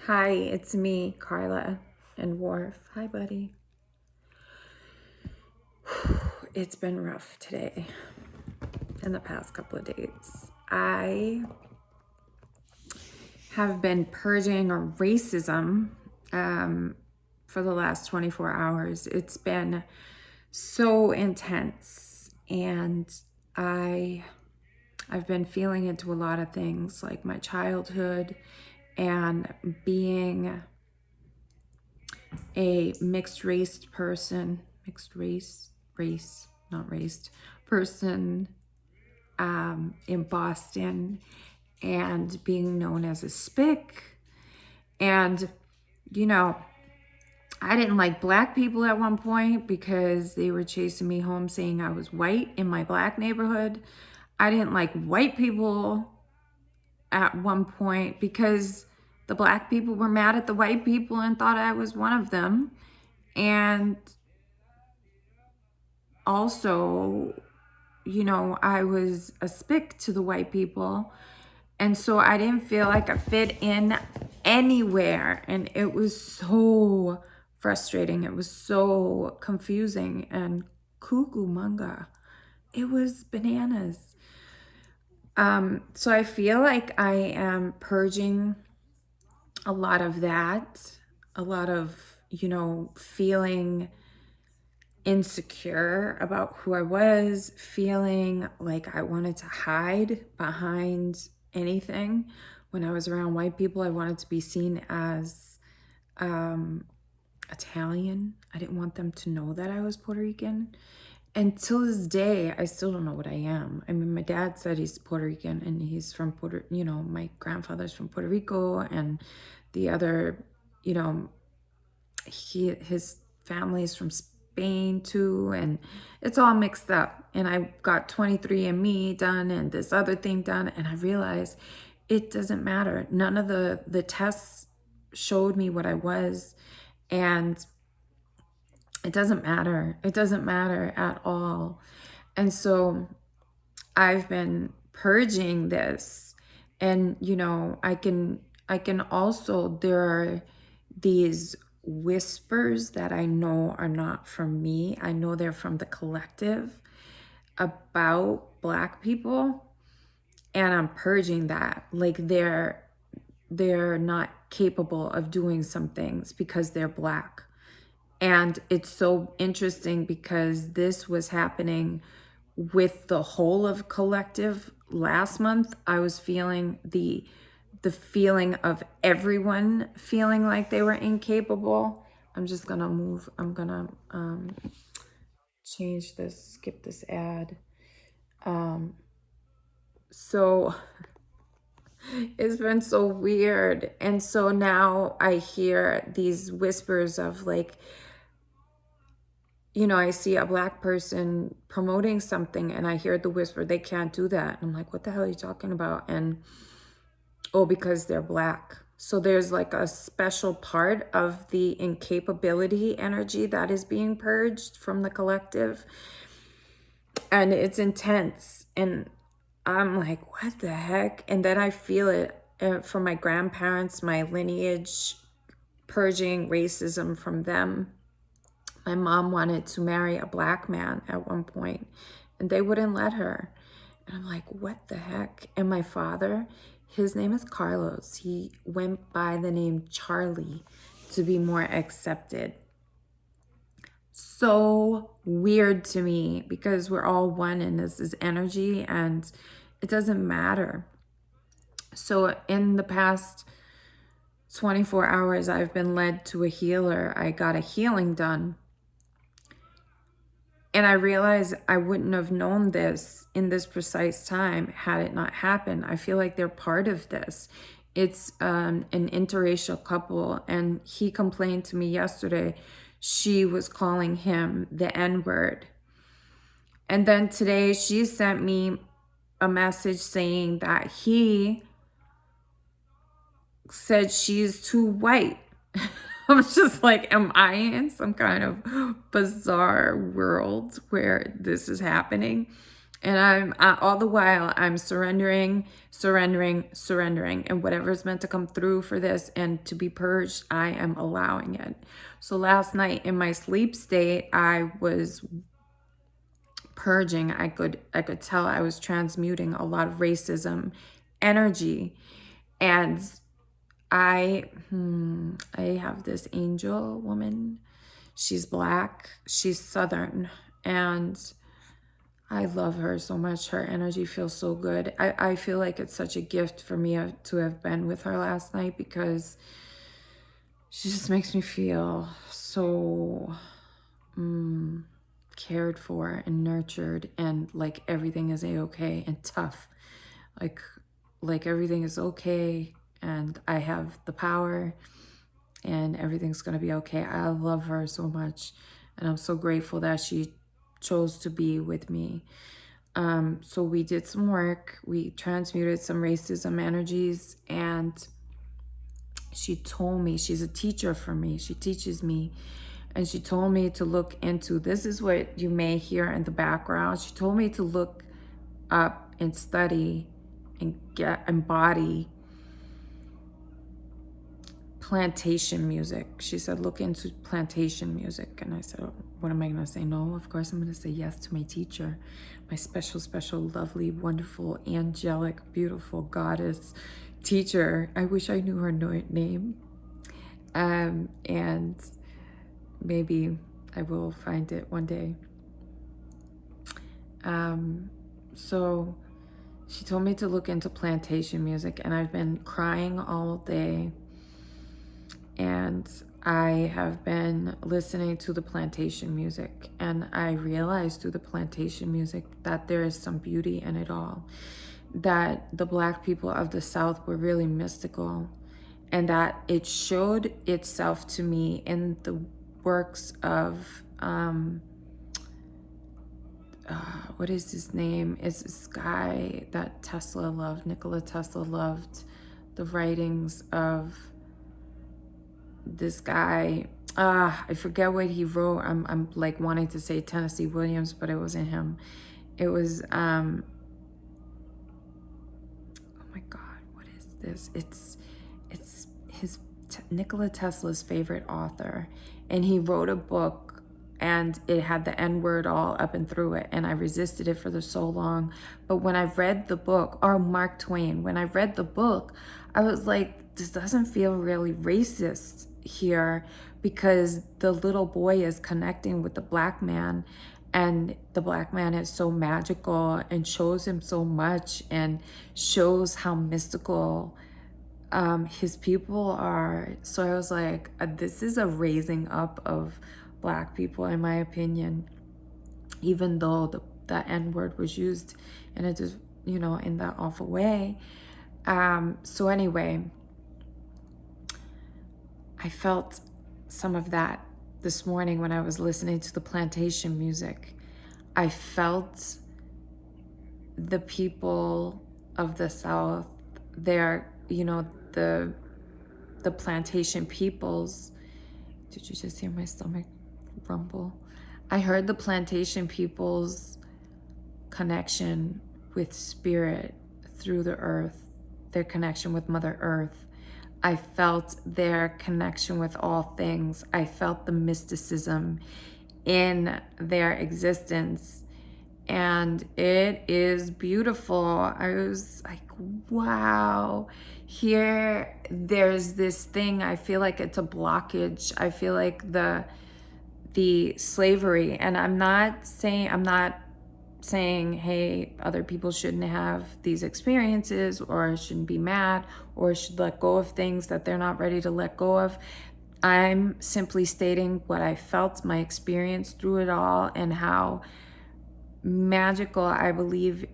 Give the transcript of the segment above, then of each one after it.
Hi, it's me, Carla and Worf. Hi, buddy. It's been rough today and the past couple of days. I have been purging racism for the last 24 hours. It's been so intense, and I've been feeling into a lot of things like my childhood and being a not raced person in Boston, and being known as a spick. And, you know, I didn't like black people at one point because they were chasing me home saying I was white in my black neighborhood. I didn't like white people at one point because the black people were mad at the white people and thought I was one of them. And also, I was a spick to the white people. And so I didn't feel like I fit in anywhere. And it was so frustrating. It was so confusing and cuckoo manga. It was bananas. So I feel like I am purging a lot of that, a lot of, feeling insecure about who I was, feeling like I wanted to hide behind anything. When I was around white people, I wanted to be seen as Italian. I didn't want them to know that I was Puerto Rican. And till this day, I still don't know what I am. I mean, my dad said he's Puerto Rican and he's from my grandfather's from Puerto Rico, and the other, his family is from Spain too, and it's all mixed up. And I got 23andMe done and this other thing done, and I realized it doesn't matter. None of the tests showed me what I was, and it doesn't matter. It doesn't matter at all. And so I've been purging this, and I can also, there are these whispers that I know are not from me. I know they're from the collective about black people, and I'm purging that. Like they're not capable of doing some things because they're black. And it's so interesting because this was happening with the whole of collective last month. I was feeling the feeling of everyone feeling like they were incapable. I'm just gonna move. I'm gonna change this, skip this ad. So it's been so weird. And so now I hear these whispers of like, I see a black person promoting something and I hear the whisper, they can't do that. And I'm like, what the hell are you talking about? And because they're black. So there's like a special part of the incapability energy that is being purged from the collective. And it's intense. And I'm like, what the heck? And then I feel it from my grandparents, my lineage, purging racism from them. My mom wanted to marry a black man at one point, and they wouldn't let her. And I'm like, what the heck? And my father, his name is Carlos. He went by the name Charlie to be more accepted. So weird to me because we're all one and this is energy and it doesn't matter. So in the past 24 hours, I've been led to a healer. I got a healing done. And I realized I wouldn't have known this in this precise time had it not happened. I feel like they're part of this. It's an interracial couple, and he complained to me yesterday. She was calling him the N-word. And then today she sent me a message saying that he said she's too white. I was just like, am I in some kind of bizarre world where this is happening? And all the while, I'm surrendering, surrendering, surrendering. And whatever's meant to come through for this and to be purged, I am allowing it. So last night in my sleep state, I was purging. I could tell I was transmuting a lot of racism energy. And I have this angel woman. She's Black, she's Southern, and I love her so much. Her energy feels so good. I feel like it's such a gift for me to have been with her last night, because she just makes me feel so cared for and nurtured, and like everything is a-okay, and tough. Like everything is okay, and I have the power, and everything's gonna be okay. I love her so much, and I'm so grateful that she chose to be with me. So we did some work. We transmuted some racism energies, and she told me, she's a teacher for me. She teaches me, and she told me to look into, this is what you may hear in the background. She told me to look up and study and embody plantation music. She said, look into plantation music. And I said, oh, what am I going to say? No, of course I'm going to say yes to my teacher, my special, special, lovely, wonderful, angelic, beautiful goddess teacher. I wish I knew her name. And maybe I will find it one day. So she told me to look into plantation music, and I've been crying all day. And I have been listening to the plantation music, and I realized through the plantation music that there is some beauty in it all, that the Black people of the South were really mystical, and that it showed itself to me in the works of, what is his name? It's this guy that Tesla loved, Nikola Tesla loved the writings of this guy. I forget what he wrote. I'm like wanting to say Tennessee Williams, but it wasn't him. It was, oh my God, what is this? It's his, Nikola Tesla's favorite author. And he wrote a book, and it had the N-word all up and through it. And I resisted it for so long. But when I read the book, or Mark Twain, when I read the book, I was like, this doesn't feel really racist here, because the little boy is connecting with the Black man, and the Black man is so magical and shows him so much, and shows how mystical his people are. So I was like, this is a raising up of Black people, in my opinion, even though the N-word was used in a, in that awful way. So anyway, I felt some of that this morning when I was listening to the plantation music. I felt the people of the South, they're, the plantation peoples. Did you just hear my stomach rumble? I heard the plantation people's connection with spirit through the earth, their connection with Mother Earth. I felt their connection with all things. I felt the mysticism in their existence, and it is beautiful. I was like, wow, here there's this thing. I feel like it's a blockage. I feel like the slavery, and I'm not saying, hey, other people shouldn't have these experiences, or shouldn't be mad, or should let go of things that they're not ready to let go of. I'm simply stating what I felt, my experience through it all, and how magical I believe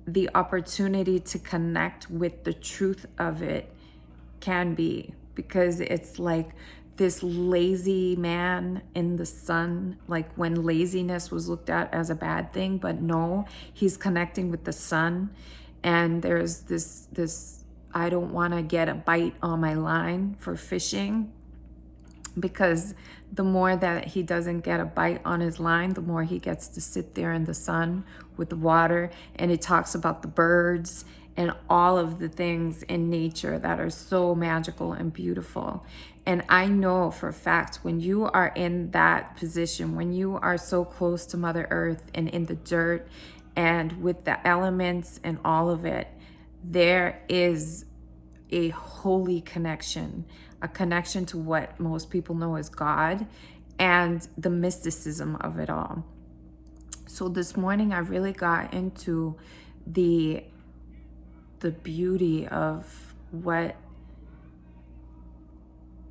the opportunity to connect with the truth of it can be, because it's like this lazy man in the sun, like when laziness was looked at as a bad thing, but no, he's connecting with the sun. And there's this I don't want to get a bite on my line for fishing. because the more that he doesn't get a bite on his line, the more he gets to sit there in the sun with the water. And it talks about the birds and all of the things in nature that are so magical and beautiful. And I know for a fact, when you are in that position, when you are so close to Mother Earth and in the dirt and with the elements and all of it, there is a holy connection, a connection to what most people know as God and the mysticism of it all. So this morning I really got into the beauty of what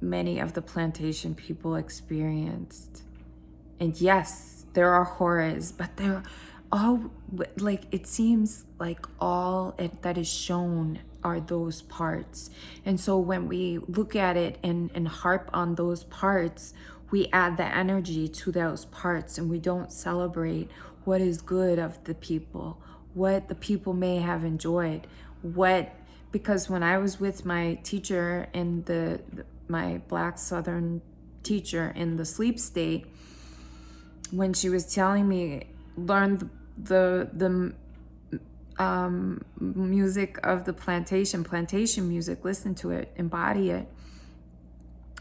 many of the plantation people experienced. And yes, there are horrors, but they're all, like, it seems like all that is shown are those parts. And so when we look at it and harp on those parts, we add the energy to those parts, and we don't celebrate what is good of the people, what the people may have enjoyed, because when I was with my teacher in my Black Southern teacher in the sleep state, when she was telling me, learn the music of the plantation music, listen to it, embody it,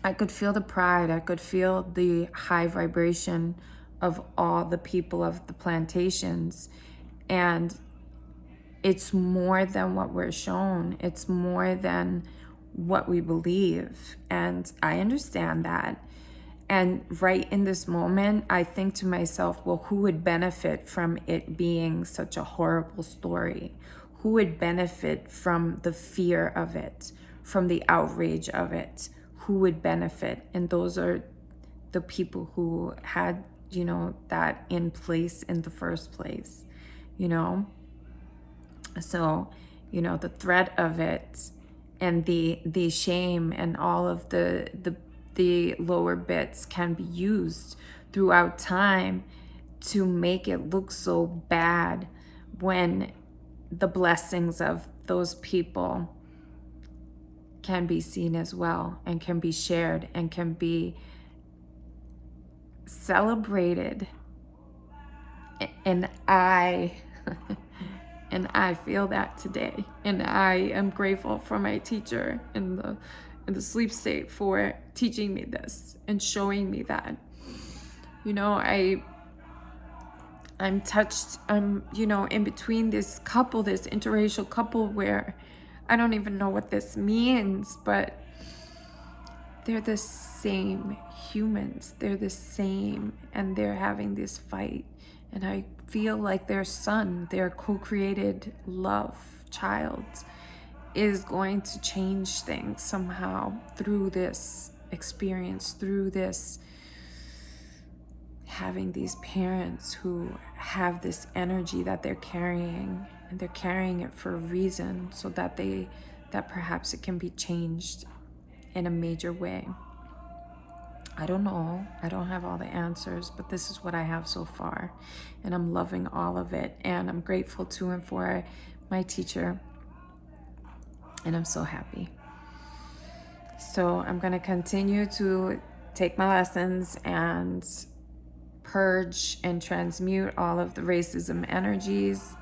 I could feel the pride, I could feel the high vibration of all the people of the plantations. And it's more than what we're shown. It's more than what we believe. And I understand that. And right in this moment, I think to myself, well, who would benefit from it being such a horrible story? Who would benefit from the fear of it, from the outrage of it? Who would benefit? And those are the people who had, that in place in the first place, So, the threat of it and the shame and all of the lower bits can be used throughout time to make it look so bad, when the blessings of those people can be seen as well, and can be shared, and can be celebrated. And I and I feel that today, and I am grateful for my teacher in the sleep state for teaching me this and showing me that. I'm touched. I'm in between this interracial couple, where I don't even know what this means, but they're the same humans. They're the same, and they're having this fight. And I feel like their son, their co-created love child, is going to change things somehow through this experience, through this having these parents who have this energy that they're carrying, and they're carrying it for a reason, so that perhaps it can be changed in a major way. I don't know. I don't have all the answers, but this is what I have so far. And I'm loving all of it. And I'm grateful to and for my teacher. And I'm so happy. So I'm going to continue to take my lessons and purge and transmute all of the racism energies,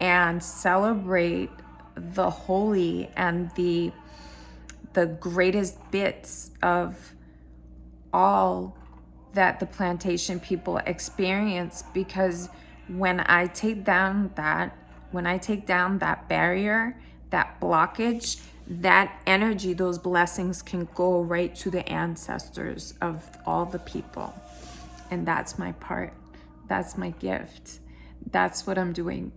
and celebrate the holy and the greatest bits of all that the plantation people experience. Because when I take down that barrier, that blockage, that energy, those blessings can go right to the ancestors of all the people. And that's my part. That's my gift. That's what I'm doing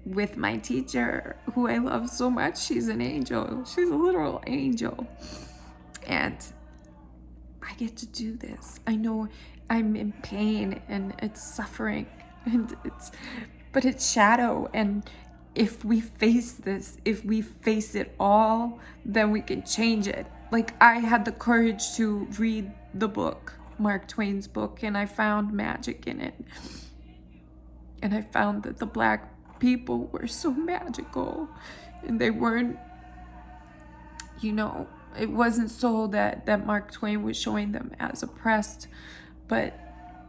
with my teacher, who I love so much. She's an angel. She's a literal angel. And I get to do this. I know I'm in pain and it's suffering, but it's shadow. And if we face this, if we face it all, then we can change it. Like, I had the courage to read the book, Mark Twain's book, and I found magic in it. And I found that the Black people were so magical, and they weren't, it wasn't so that Mark Twain was showing them as oppressed, but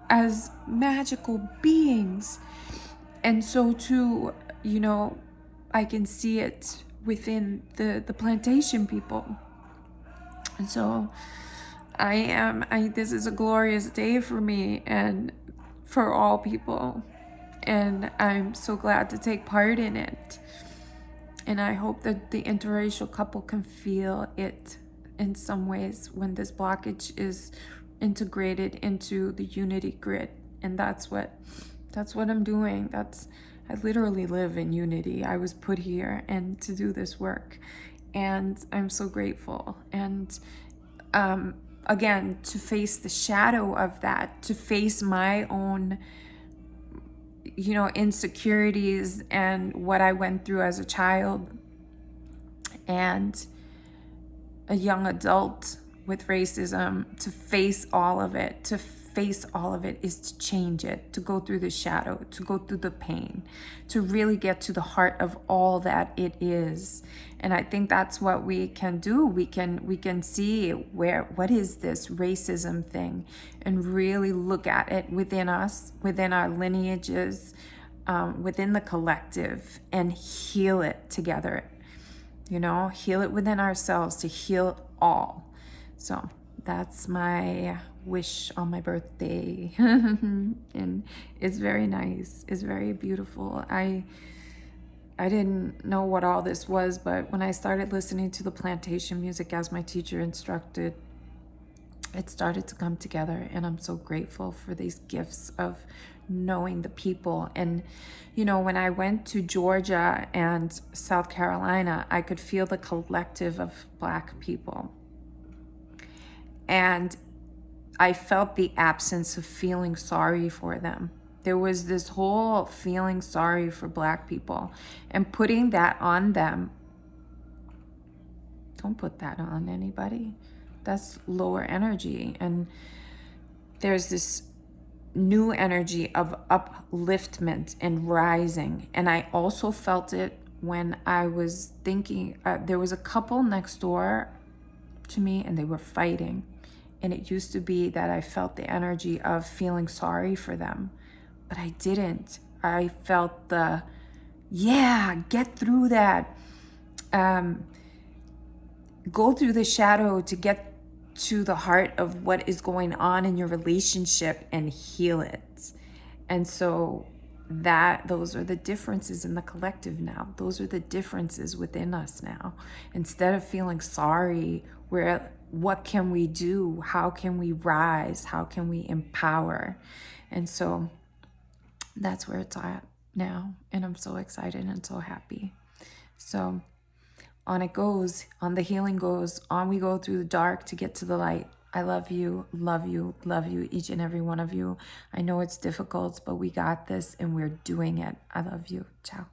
as magical beings. And so too, you know, I can see it within the plantation people. And so this is a glorious day for me and for all people. And I'm so glad to take part in it. And I hope that the interracial couple can feel it in some ways when this blockage is integrated into the unity grid. And that's what I'm doing. I literally live in unity. I was put here and to do this work. And I'm so grateful. And again, to face the shadow of that, to face my own, you know, insecurities and what I went through as a child and a young adult with racism, to face all of it, is to change it, to go through the shadow, to go through the pain, to really get to the heart of all that it is. And I think that's what we can do. We can see what is this racism thing, and really look at it within us, within our lineages, within the collective, and heal it together. You know, heal it within ourselves to heal all. So that's my wish on my birthday. And it's very nice. It's very beautiful. I didn't know what all this was, but when I started listening to the plantation music as my teacher instructed, it started to come together. And I'm so grateful for these gifts of knowing the people. And, you know, when I went to Georgia and South Carolina, I could feel the collective of Black people. And I felt the absence of feeling sorry for them. There was this whole feeling sorry for Black people and putting that on them. Don't put that on anybody. That's lower energy. And there's this new energy of upliftment and rising. And I also felt it when I was thinking, there was a couple next door to me and they were fighting. And it used to be that I felt the energy of feeling sorry for them, but I didn't. I felt get through that. Go through the shadow to get to the heart of what is going on in your relationship and heal it. And so those are the differences in the collective now. Those are the differences within us now. Instead of feeling sorry, what can we do? How can we rise? How can we empower? And so that's where it's at now. And I'm so excited and so happy. So on it goes, on the healing goes, on we go through the dark to get to the light. I love you, each and every one of you. I know it's difficult, but we got this and we're doing it. I love you. Ciao.